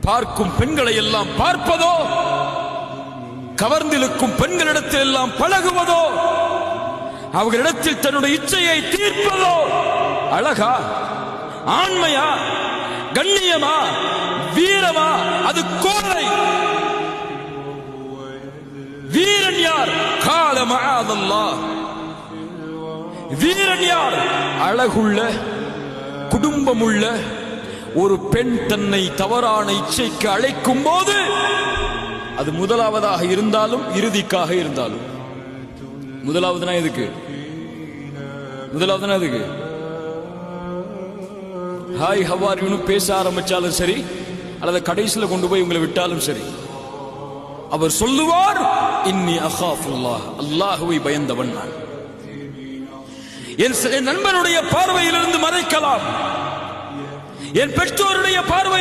பார்க்கும் பெண்களை எல்லாம் பார்ப்பதோ, கவர்ந்திருக்கும் பெண்களிடத்தில் எல்லாம் பழகுவதோ, அவர்களிடத்தில் தன்னுடைய இச்சையை தீர்ப்பதோ அழகா, ஆண்மையா, கண்ணியமா, வீரமா? அது கோழை. வீரன் யார்? கால மஆதல்லாஹ். வீரன் யார்? அழகுள்ள, குடும்பமுள்ள ஒரு பெண் தன்னை தவறான இச்சைக்கு அழைக்கும் போது, அது முதலாவதாக இருந்தாலும் இறுதிக்காக இருந்தாலும். முதலாவதுனா எதுக்கு? முதலாவதுனா எதுக்கு? ஹாய் ஹவார் யூன்னு பேச ஆரம்பிச்சாலும் சரி, அல்லது கடைசியில் கொண்டு போய் உங்களை விட்டாலும் சரி, அவர் சொல்லுவார், இன்னி அகாஃபுல்லாஹ், அல்லாஹுவை பயந்தவன் நான். என் நண்பனுடைய பார்வையிலிருந்து மறைக்கலாம், என் பெற்றோருடைய பார்வை